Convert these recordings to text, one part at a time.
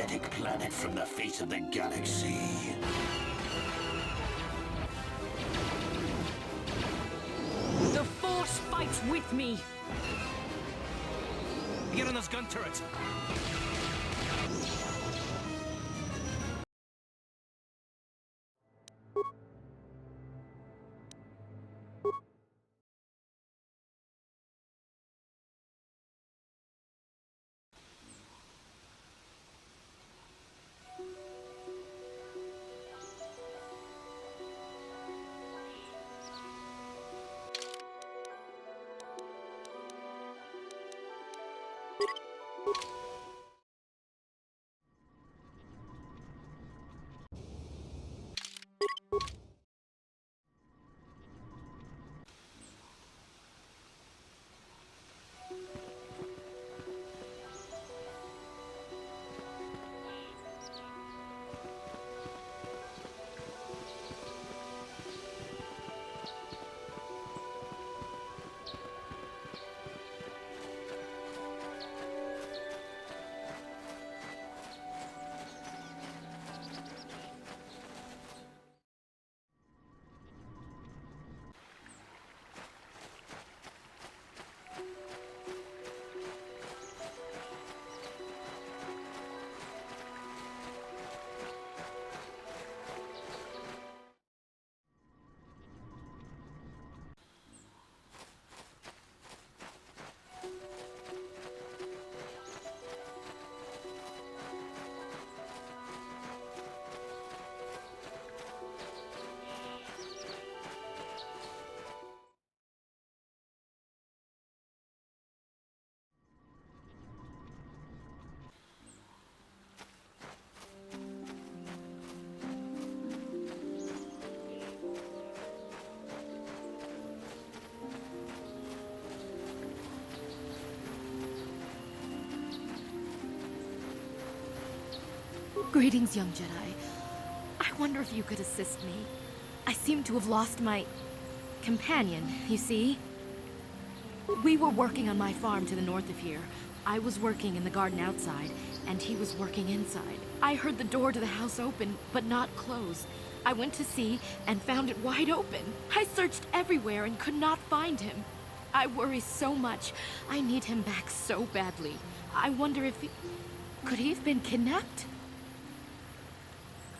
pathetic planet from the face of the galaxy. The Force fights with me! Get on those gun turrets! Greetings, young Jedi. I wonder if you could assist me. I seem to have lost my companion, you see? We were working on my farm to the north of here. I was working in the garden outside, and he was working inside. I heard the door to the house open, but not close. I went to see and found it wide open. I searched everywhere and could not find him. I worry so much. I need him back so badly. I wonder if he... Could he have been kidnapped?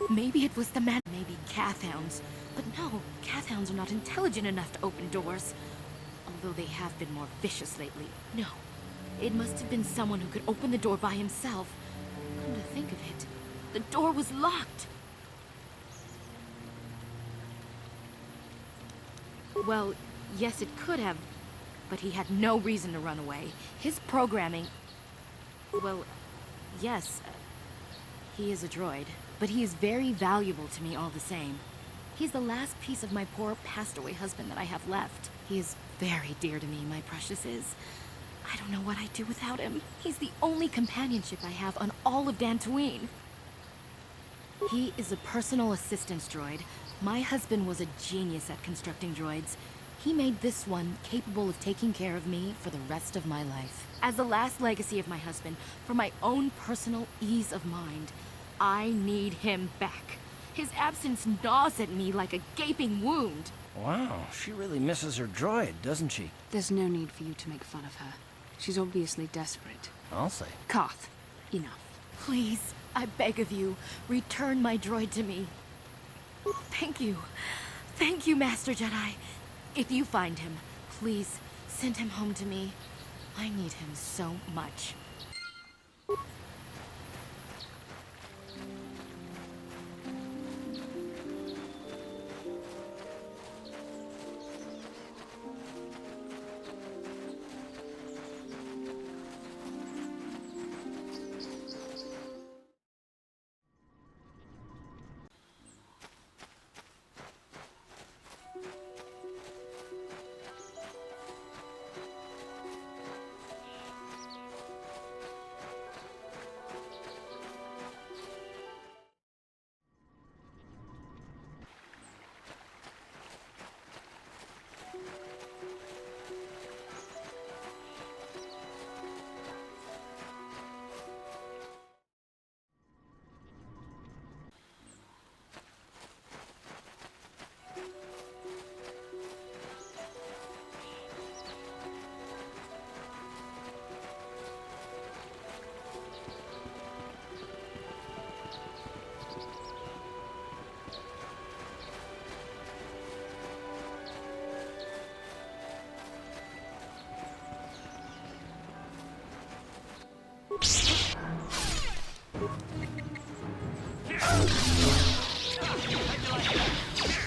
Maybe it was the man, maybe Cathhounds. But no, Cathhounds are not intelligent enough to open doors. Although they have been more vicious lately. No, it must have been someone who could open the door by himself. Come to think of it, the door was locked. Well, yes, it could have, but he had no reason to run away. His programming... Well, yes, he is a droid. But he is very valuable to me all the same. He's the last piece of my poor passed-away husband that I have left. He is very dear to me, my precious is. I don't know what I'd do without him. He's the only companionship I have on all of Dantooine. He is a personal assistance droid. My husband was a genius at constructing droids. He made this one capable of taking care of me for the rest of my life. As the last legacy of my husband, for my own personal ease of mind, I need him back. His absence gnaws at me like a gaping wound. Wow, she really misses her droid, doesn't she? There's no need for you to make fun of her. She's obviously desperate. I'll say. Carth, enough. Please, I beg of you, return my droid to me. Thank you. Thank you, Master Jedi. If you find him, please send him home to me. I need him so much.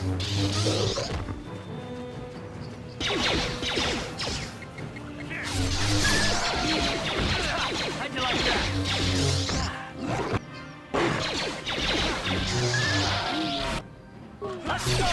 How'd you like that? Let's go!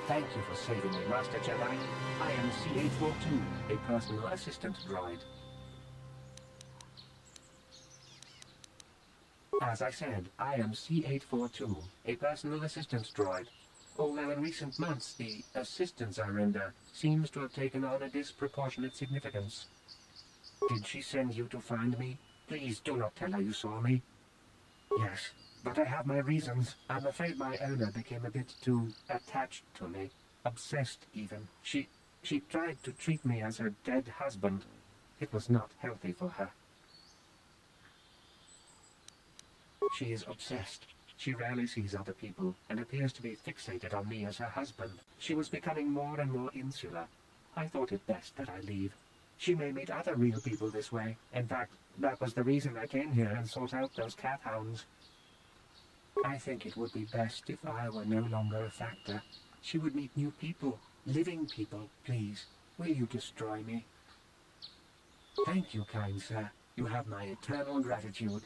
Thank you for saving me, Master Jedi. I am C-842, a personal assistant droid. As I said, I am C-842, a personal assistant droid. Although in recent months the assistance I render seems to have taken on a disproportionate significance. Did she send you to find me? Please do not tell her you saw me. Yes, but I have my reasons. I'm afraid my owner became a bit too attached to me. Obsessed, even. She tried to treat me as her dead husband. It was not healthy for her. She is obsessed. She rarely sees other people, and appears to be fixated on me as her husband. She was becoming more and more insular. I thought it best that I leave. She may meet other real people this way. In fact, that was the reason I came here and sought out those cat hounds. I think it would be best if I were no longer a factor. She would meet new people, living people. Please, will you destroy me? Thank you, kind sir. You have my eternal gratitude.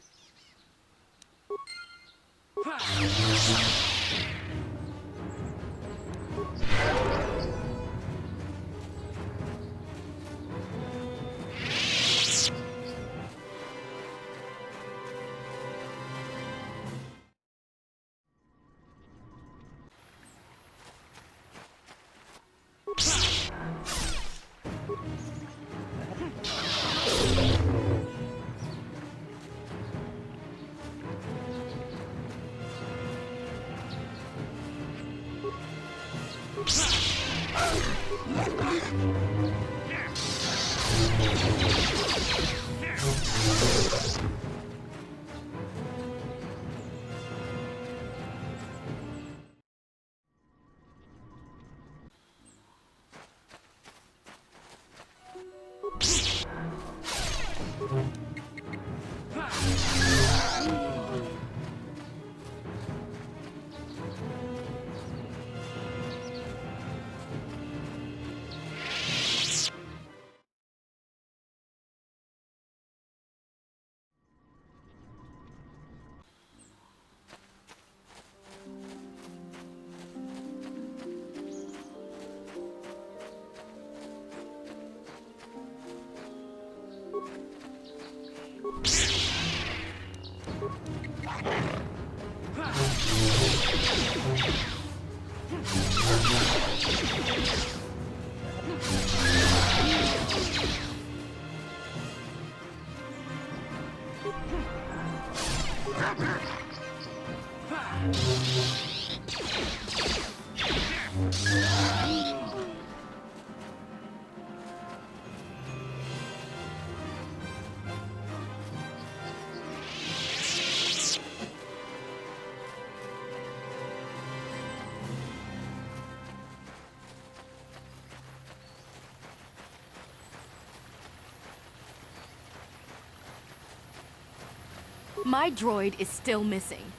My droid is still missing.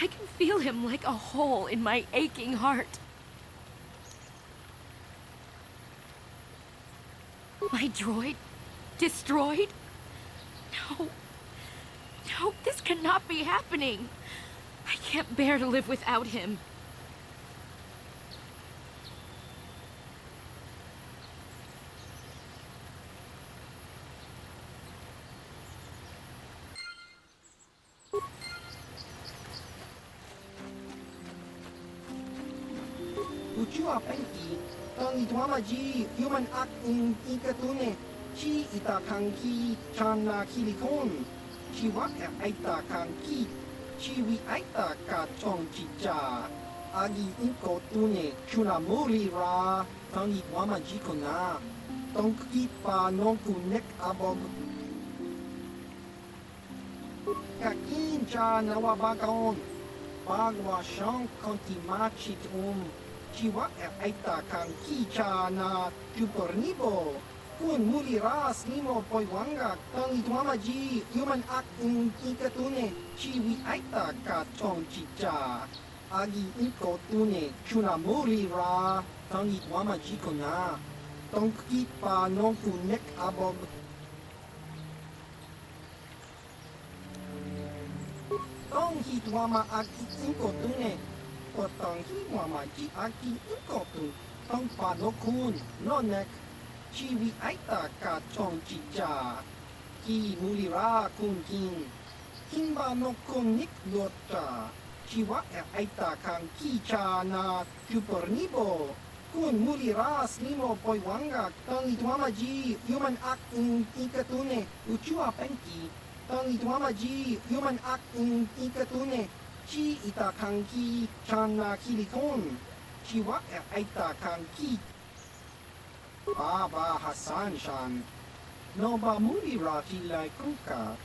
I can feel him like a hole in my aching heart. My droid? Destroyed? No. No, this cannot be happening. I can't bear to live without him. Ucua penki, tangi tuamaji, human act in ikatune, chi ita kanki, chana kilikon, chi wak aita kanki, chi wi aita ka chong chicha, agi inko tune, chuna muri ra, tangi tuamaji kona, tongki pa nonku nek abog. Kakin cha nawabakon, bagwa shang konti machit Chiwa aita kang kicha na chupornibo. Kun muli ras nimo poiwanga tangi tuamaji human act in ikatune chiwi aita ka chong chicha. Agi inko tune chuna muli ra tangi tuamaji kona. Tongki pa nonku nek abog. Tonghi tuama aki inko tune. Potong hiwama ji aki inkotu tong panokun nonek chiwi aita ka chong chicha ki mulira kun kin kimba no kun nik lota chiwa aita kan kicha na chupornibo kun muliras nimo poiwanga tong ituamaji human act in ikatune uchua penki tong ituamaji human act in ikatune chi ita kanki chana kilikon chi wa aita kanki Baba Hassan Shan no ba muri ra kilai kuka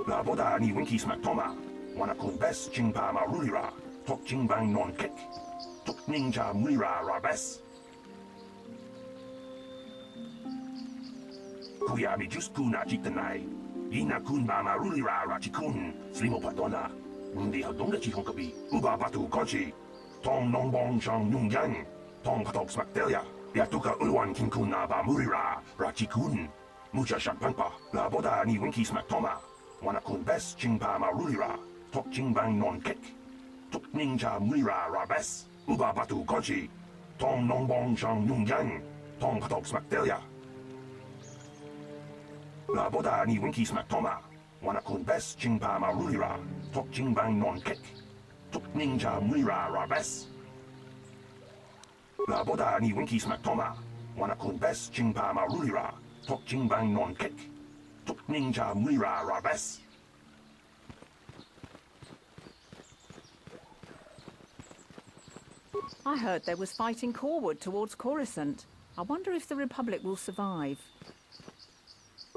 La boda ni winki smack toma. Wana kun bes jingpa ma rulira. Tok jingbang non kek. Tok ninja mulira ra bes. Kuya mi just kuna jitanai. Ina kun ba ma rulira ra chikun. Slimo patona. Mundi hadonga chihonkabi. Uba batu konchi. Tong nong bong shang nung yang. Tong patok smack delia. Yatuka ulwan kinkuna ba murira ra chikun. Mucha shakpangpa. La boda ni winki smack toma. Wana kun bes jingpa ma rulira. Tok jingbang non kek. Tok ninja mulira ra bes. Uba batu konchi. Tong nong bong shang nung yang. Tong patok smack delia. La boda ni winki smack toma. Wana kun bes jingpa ma rulira. Tok jingbang non kek. Tok ninja mulira ra bes. La boda ni winki smack toma. Wana kun bes jingpa ma rulira. Tok jingbang non kek. Tok ninja mulira ra bes. I heard there was fighting Corward towards Coruscant. I wonder if the Republic will survive.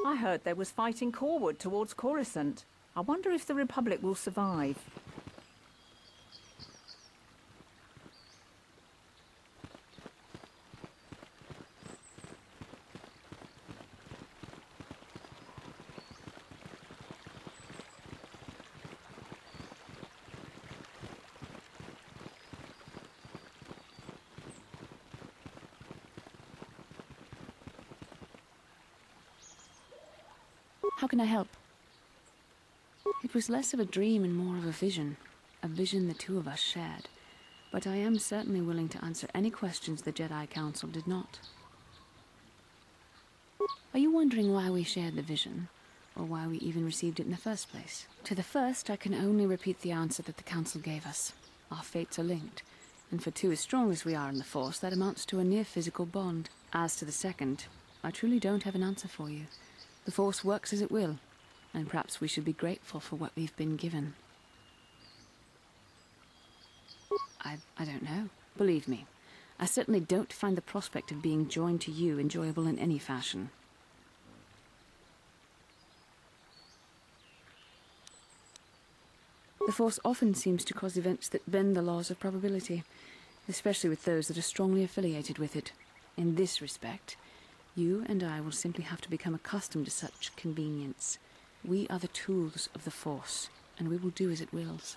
I heard there was fighting Corward towards Coruscant. I wonder if the Republic will survive. How can I help? It was less of a dream and more of a vision the two of us shared. But I am certainly willing to answer any questions the Jedi Council did not. Are you wondering why we shared the vision, or why we even received it in the first place? To the first, I can only repeat the answer that the Council gave us. Our fates are linked, and for two as strong as we are in the Force, that amounts to a near-physical bond. As to the second, I truly don't have an answer for you. The Force works as it will, and perhaps we should be grateful for what we've been given. I don't know. Believe me, I certainly don't find the prospect of being joined to you enjoyable in any fashion. The Force often seems to cause events that bend the laws of probability, especially with those that are strongly affiliated with it. In this respect, you and I will simply have to become accustomed to such convenience. We are the tools of the Force, and we will do as it wills.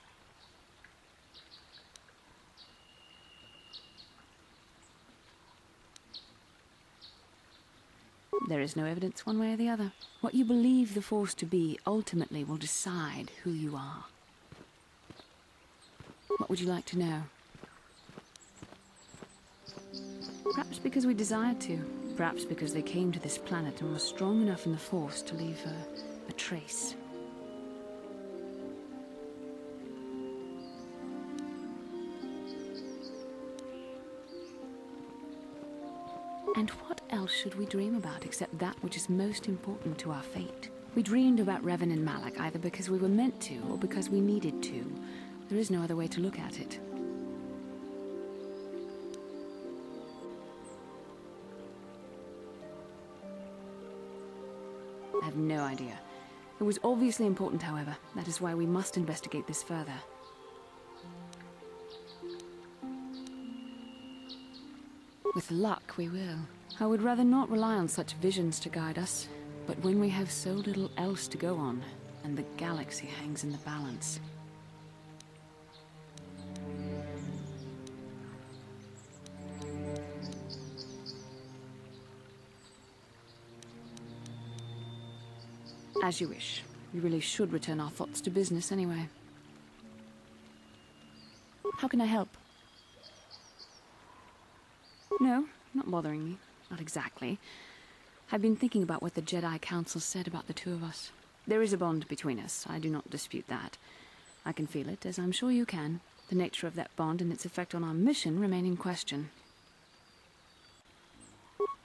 There is no evidence one way or the other. What you believe the Force to be ultimately will decide who you are. What would you like to know? Perhaps because we desired to. Perhaps because they came to this planet and were strong enough in the Force to leave a trace. And what else should we dream about except that which is most important to our fate? We dreamed about Revan and Malak either because we were meant to or because we needed to. There is no other way to look at it. I have no idea. It was obviously important, however. That is why we must investigate this further. With luck, we will. I would rather not rely on such visions to guide us. But when we have so little else to go on, and the galaxy hangs in the balance... As you wish. We really should return our thoughts to business anyway. How can I help? No, not bothering me. Not exactly. I've been thinking about what the Jedi Council said about the two of us. There is a bond between us. I do not dispute that. I can feel it, as I'm sure you can. The nature of that bond and its effect on our mission remain in question.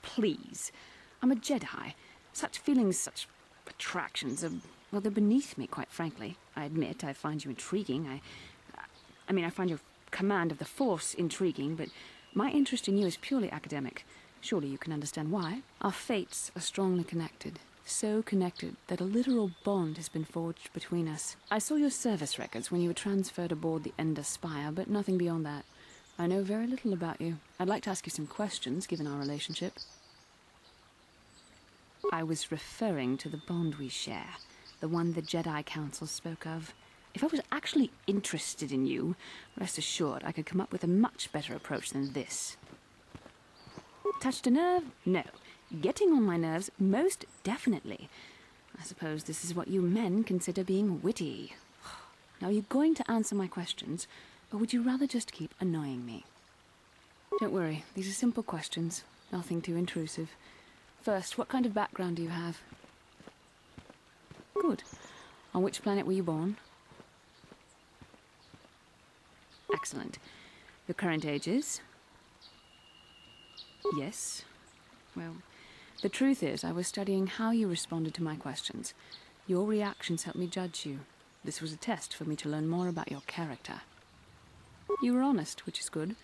Please. I'm a Jedi. Such feelings, such attractions are, well, they're beneath me, quite frankly. I admit I find you intriguing. I find your command of the Force intriguing, but my interest in you is purely academic. Surely you can understand why. Our fates are strongly connected. So connected that a literal bond has been forged between us. I saw your service records when you were transferred aboard the Ender Spire, but nothing beyond that. I know very little about you. I'd like to ask you some questions, given our relationship. I was referring to the bond we share, the one the Jedi Council spoke of. If I was actually interested in you, rest assured I could come up with a much better approach than this. Touched a nerve? No. Getting on my nerves? Most definitely. I suppose this is what you men consider being witty. Now, are you going to answer my questions, or would you rather just keep annoying me? Don't worry, these are simple questions, nothing too intrusive. First, what kind of background do you have? Good. On which planet were you born? Excellent. Your current age is? Yes. Well, the truth is, I was studying how you responded to my questions. Your reactions helped me judge you. This was a test for me to learn more about your character. You were honest, which is good.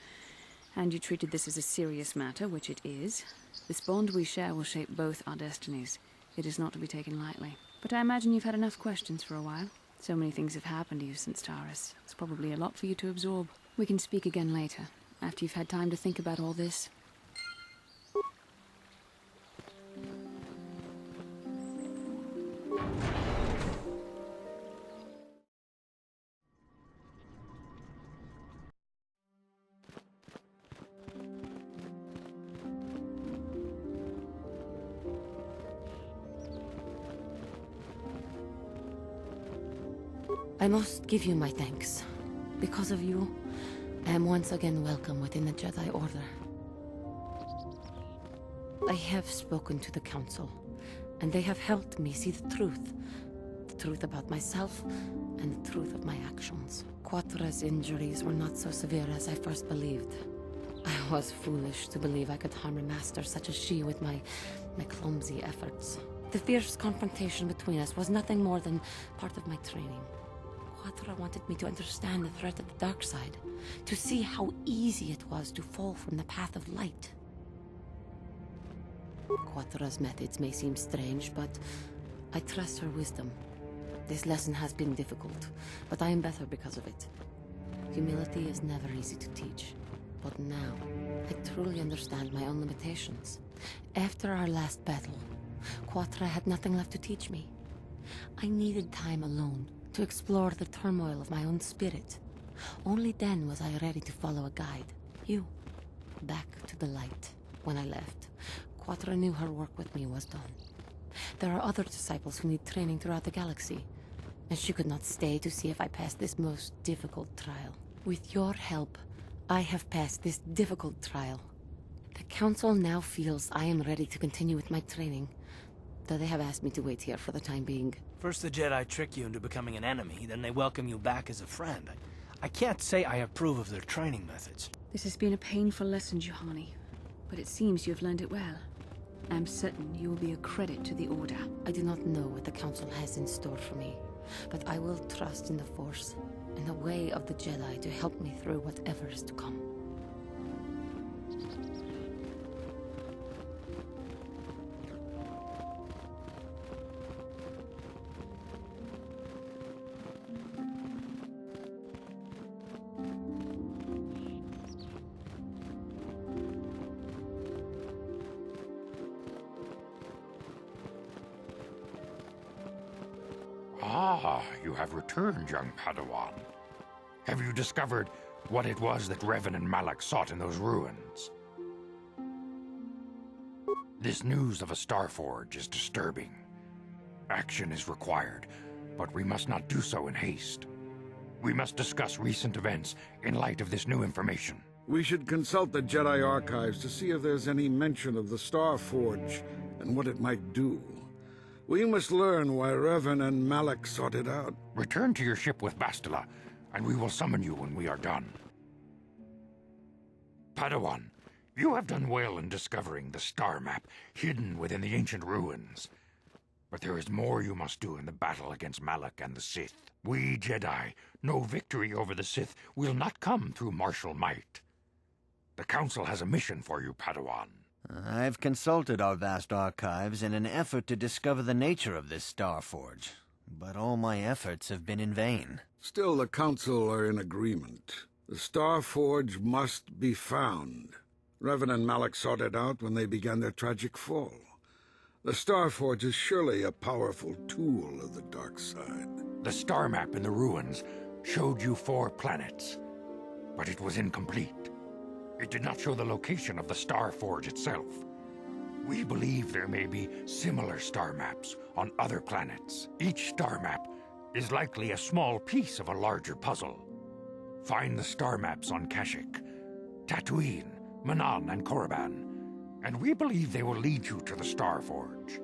And you treated this as a serious matter, which it is. This bond we share will shape both our destinies. It is not to be taken lightly. But I imagine you've had enough questions for a while. So many things have happened to you since Taurus. It's probably a lot for you to absorb. We can speak again later, after you've had time to think about all this. I must give you my thanks. Because of you, I am once again welcome within the Jedi Order. I have spoken to the Council, and they have helped me see the truth about myself and the truth of my actions. Quatra's injuries were not so severe as I first believed. I was foolish to believe I could harm a master such as she with my clumsy efforts. The fierce confrontation between us was nothing more than part of my training. Quattro wanted me to understand the threat of the dark side, to see how easy it was to fall from the path of light. Quattro's methods may seem strange, but I trust her wisdom. This lesson has been difficult, but I am better because of it. Humility is never easy to teach, but now I truly understand my own limitations. After our last battle, Quattro had nothing left to teach me. I needed time alone to explore the turmoil of my own spirit. Only then was I ready to follow a guide. You. Back to the light. When I left, Quattro knew her work with me was done. There are other disciples who need training throughout the galaxy, and she could not stay to see if I passed this most difficult trial. With your help, I have passed this difficult trial. The Council now feels I am ready to continue with my training, though they have asked me to wait here for the time being. First the Jedi trick you into becoming an enemy, then they welcome you back as a friend. I can't say I approve of their training methods. This has been a painful lesson, Juhani, but it seems you have learned it well. I am certain you will be a credit to the Order. I do not know what the Council has in store for me, but I will trust in the Force and the way of the Jedi to help me through whatever is to come. Ah, you have returned, young Padawan. Have you discovered what it was that Revan and Malak sought in those ruins? This news of a Starforge is disturbing. Action is required, but we must not do so in haste. We must discuss recent events in light of this new information. We should consult the Jedi archives to see if there's any mention of the Starforge and what it might do. We must learn why Revan and Malak sought it out. Return to your ship with Bastila, and we will summon you when we are done. Padawan, you have done well in discovering the star map hidden within the ancient ruins. But there is more you must do in the battle against Malak and the Sith. We Jedi know victory over the Sith will not come through martial might. The Council has a mission for you, Padawan. I've consulted our vast archives in an effort to discover the nature of this Starforge, but all my efforts have been in vain. Still, the Council are in agreement. The Starforge must be found. Revan and Malak sought it out when they began their tragic fall. The Starforge is surely a powerful tool of the dark side. The star map in the ruins showed you 4 planets, but it was incomplete. It did not show the location of the Starforge itself. We believe there may be similar star maps on other planets. Each star map is likely a small piece of a larger puzzle. Find the star maps on Kashyyyk, Tatooine, Manan, and Korriban, and we believe they will lead you to the Starforge.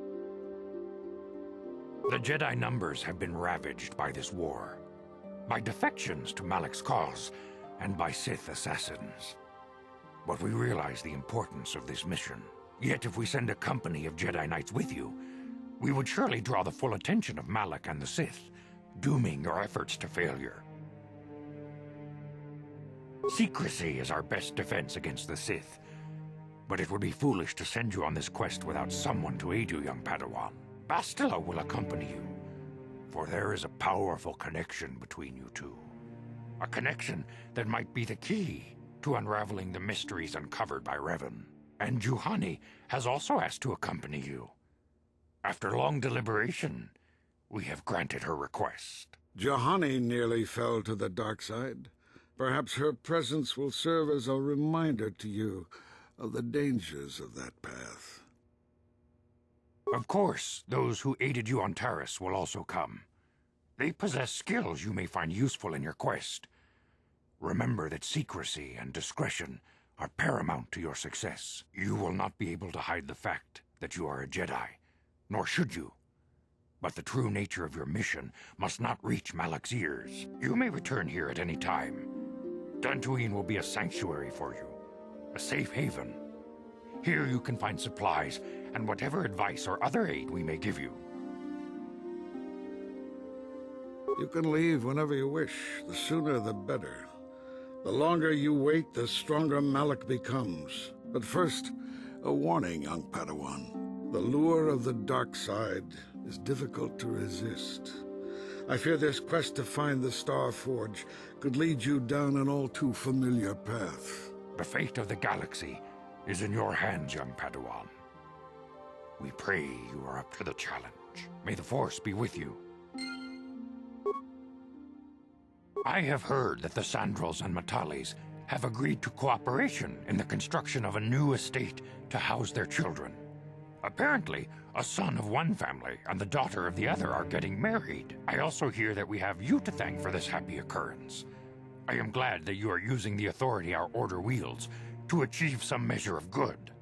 The Jedi numbers have been ravaged by this war, by defections to Malak's cause, and by Sith assassins. But we realize the importance of this mission. Yet if we send a company of Jedi Knights with you, we would surely draw the full attention of Malak and the Sith, dooming your efforts to failure. Secrecy is our best defense against the Sith, but it would be foolish to send you on this quest without someone to aid you, young Padawan. Bastila will accompany you, for there is a powerful connection between you two. A connection that might be the key to unraveling the mysteries uncovered by Revan. And Juhani has also asked to accompany you. After long deliberation, we have granted her request. Juhani nearly fell to the dark side. Perhaps her presence will serve as a reminder to you of the dangers of that path. Of course, those who aided you on Taris will also come. They possess skills you may find useful in your quest. Remember that secrecy and discretion are paramount to your success. You will not be able to hide the fact that you are a Jedi, nor should you. But the true nature of your mission must not reach Malak's ears. You may return here at any time. Dantooine will be a sanctuary for you, a safe haven. Here you can find supplies and whatever advice or other aid we may give you. You can leave whenever you wish. The sooner the better. The longer you wait, the stronger Malik becomes. But first, a warning, young Padawan. The lure of the dark side is difficult to resist. I fear this quest to find the Star Forge could lead you down an all too familiar path. The fate of the galaxy is in your hands, young Padawan. We pray you are up to the challenge. May the Force be with you. I have heard that the Sandrels and Matalis have agreed to cooperation in the construction of a new estate to house their children. Apparently, a son of one family and the daughter of the other are getting married. I also hear that we have you to thank for this happy occurrence. I am glad that you are using the authority our order wields to achieve some measure of good.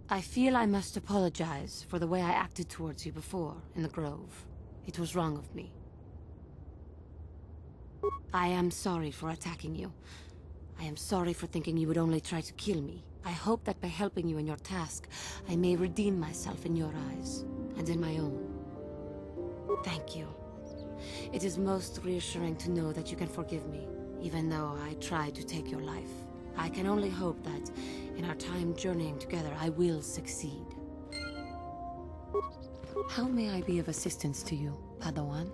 I feel I must apologize for the way I acted towards you before, in the Grove. It was wrong of me. I am sorry for attacking you. I am sorry for thinking you would only try to kill me. I hope that by helping you in your task, I may redeem myself in your eyes, and in my own. Thank you. It is most reassuring to know that you can forgive me, even though I tried to take your life. I can only hope that, in our time journeying together, I will succeed. How may I be of assistance to you, Padawan?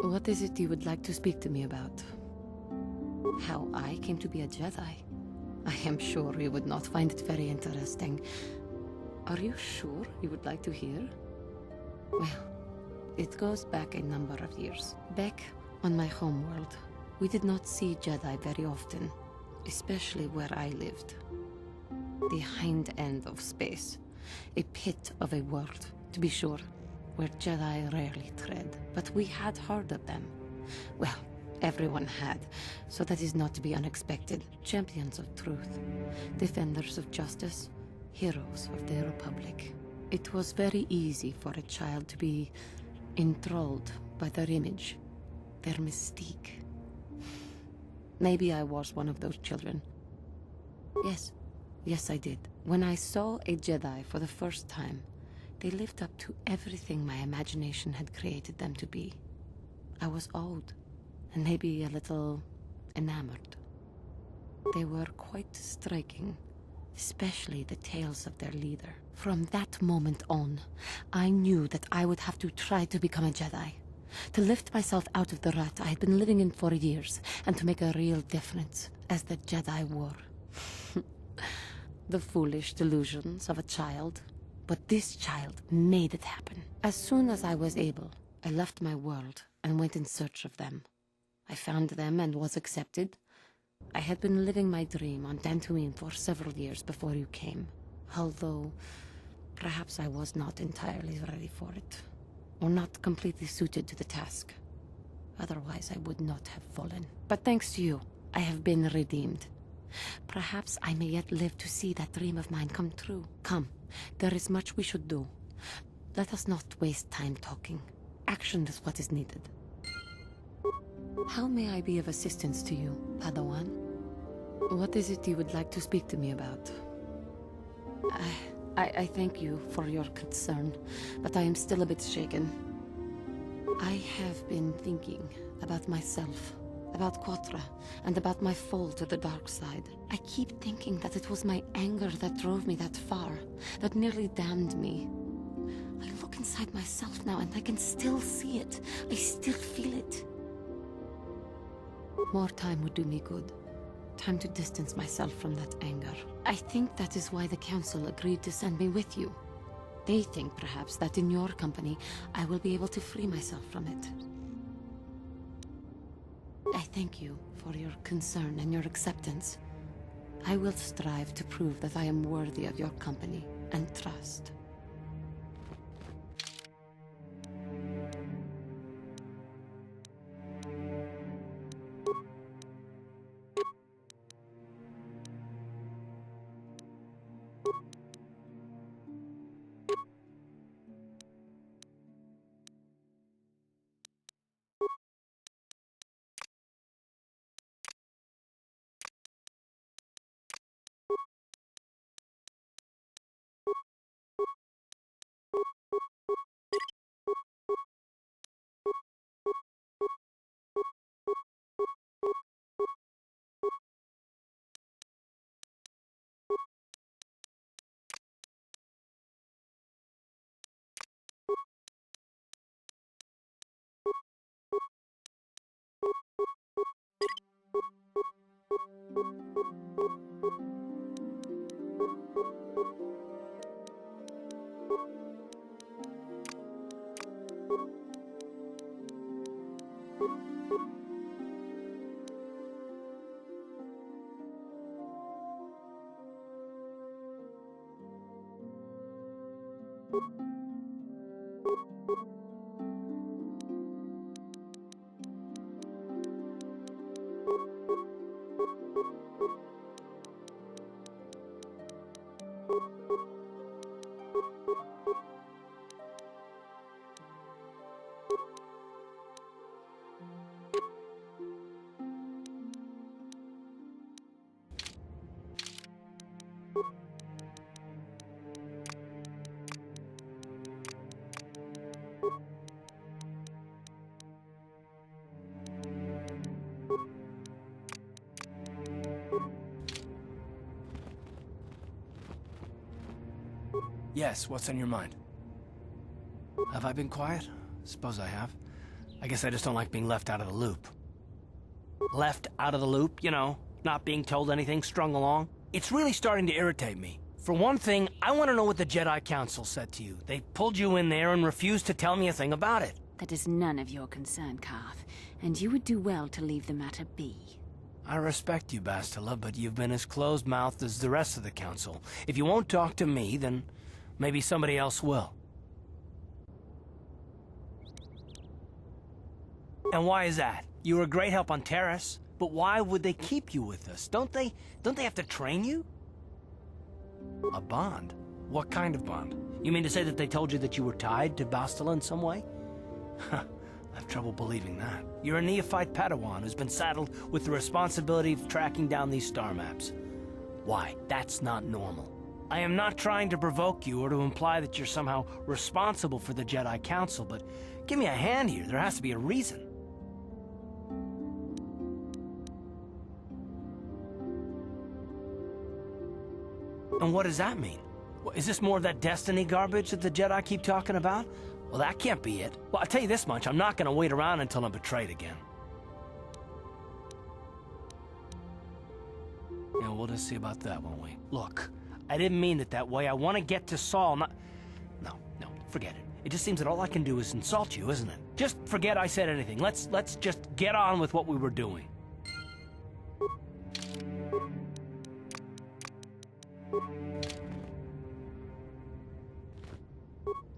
What is it you would like to speak to me about? How I came to be a Jedi? I am sure you would not find it very interesting. Are you sure you would like to hear? Well, it goes back a number of years. Back on my homeworld, we did not see Jedi very often, especially where I lived. The hind end of space. A pit of a world, to be sure, where Jedi rarely tread. But we had heard of them. Well, everyone had, so that is not to be unexpected. Champions of truth, defenders of justice, heroes of the Republic. It was very easy for a child to be enthralled by their image, their mystique. Maybe I was one of those children. Yes, I did. When I saw a Jedi for the first time, they lived up to everything my imagination had created them to be. I was awed, and maybe a little enamored. They were quite striking, especially the tales of their leader. From that moment on, I knew that I would have to try to become a Jedi. To lift myself out of the rut I had been living in for years, and to make a real difference, as the Jedi were. The foolish delusions of a child. But this child made it happen. As soon as I was able, I left my world and went in search of them. I found them and was accepted. I had been living my dream on Dantooine for several years before you came, although perhaps I was not entirely ready for it, or not completely suited to the task. Otherwise, I would not have fallen. But thanks to you, I have been redeemed. Perhaps I may yet live to see that dream of mine come true. Come, there is much we should do. Let us not waste time talking. Action is what is needed. How may I be of assistance to you, Padawan? What is it you would like to speak to me about? I thank you for your concern, but I am still a bit shaken. I have been thinking about myself, about Quatra, and about my fall to the dark side. I keep thinking that it was my anger that drove me that far, that nearly damned me. I look inside myself now and I can still see it. I still feel it. More time would do me good. Time to distance myself from that anger. I think that is why the Council agreed to send me with you. They think, perhaps, that in your company, I will be able to free myself from it. I thank you for your concern and your acceptance. I will strive to prove that I am worthy of your company and trust. Yes, what's on your mind? Have I been quiet? Suppose I have. I guess I just don't like being left out of the loop. Left out of the loop, you know, not being told anything, strung along. It's really starting to irritate me. For one thing, I want to know what the Jedi Council said to you. They pulled you in there and refused to tell me a thing about it. That is none of your concern, Carth, and you would do well to leave the matter be. I respect you, Bastila, but you've been as closed-mouthed as the rest of the Council. If you won't talk to me, then maybe somebody else will. And why is that? You were a great help on Terrace, but why would they keep you with us? Don't they have to train you? A bond? What kind of bond? You mean to say that they told you that you were tied to Bastila in some way? I have trouble believing that. You're a neophyte Padawan who's been saddled with the responsibility of tracking down these star maps. Why? That's not normal. I am not trying to provoke you or to imply that you're somehow responsible for the Jedi Council, but give me a hand here. There has to be a reason. And what does that mean? Is this more of that destiny garbage that the Jedi keep talking about? Well, that can't be it. Well, I'll tell you this much, I'm not gonna wait around until I'm betrayed again. Yeah, we'll just see about that, won't we? Look, I didn't mean it that way. I want to get to Saul, not... No, forget it. It just seems that all I can do is insult you, isn't it? Just forget I said anything. Let's just get on with what we were doing.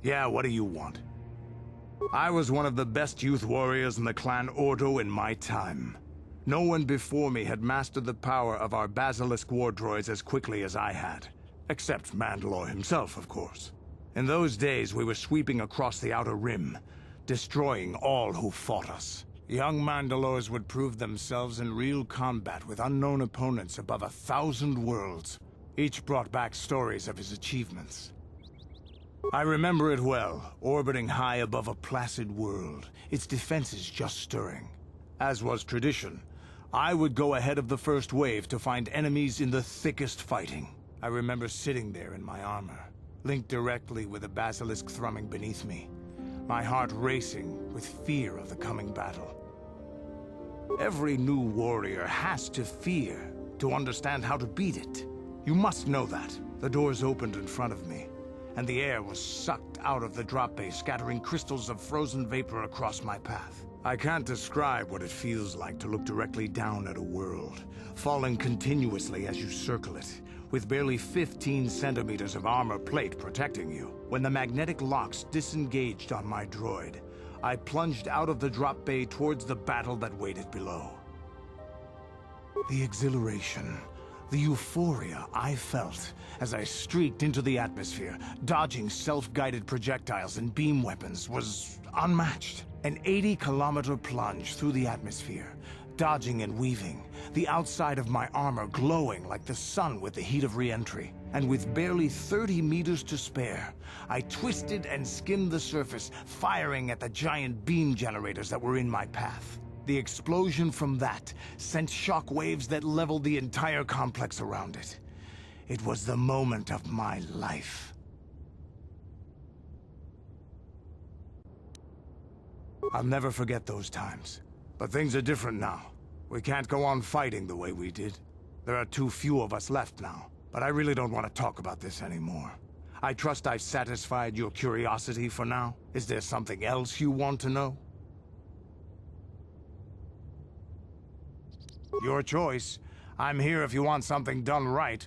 Yeah, what do you want? I was one of the best youth warriors in the clan Ordo in my time. No one before me had mastered the power of our basilisk war droids as quickly as I had. Except Mandalore himself, of course. In those days, we were sweeping across the Outer Rim, destroying all who fought us. Young Mandalores would prove themselves in real combat with unknown opponents above 1,000 worlds. Each brought back stories of his achievements. I remember it well, orbiting high above a placid world, its defenses just stirring. As was tradition, I would go ahead of the first wave to find enemies in the thickest fighting. I remember sitting there in my armor, linked directly with the basilisk thrumming beneath me, my heart racing with fear of the coming battle. Every new warrior has to fear to understand how to beat it. You must know that. The doors opened in front of me, and the air was sucked out of the drop bay, scattering crystals of frozen vapor across my path. I can't describe what it feels like to look directly down at a world, falling continuously as you circle it, with barely 15 centimeters of armor plate protecting you. When the magnetic locks disengaged on my droid, I plunged out of the drop bay towards the battle that waited below. The exhilaration, the euphoria I felt as I streaked into the atmosphere, dodging self-guided projectiles and beam weapons, was unmatched. An 80-kilometer plunge through the atmosphere, dodging and weaving, the outside of my armor glowing like the sun with the heat of re-entry. And with barely 30 meters to spare, I twisted and skimmed the surface, firing at the giant beam generators that were in my path. The explosion from that sent shock waves that leveled the entire complex around it. It was the moment of my life. I'll never forget those times. But things are different now. We can't go on fighting the way we did. There are too few of us left now. But I really don't want to talk about this anymore. I trust I've satisfied your curiosity for now. Is there something else you want to know? Your choice. I'm here if you want something done right.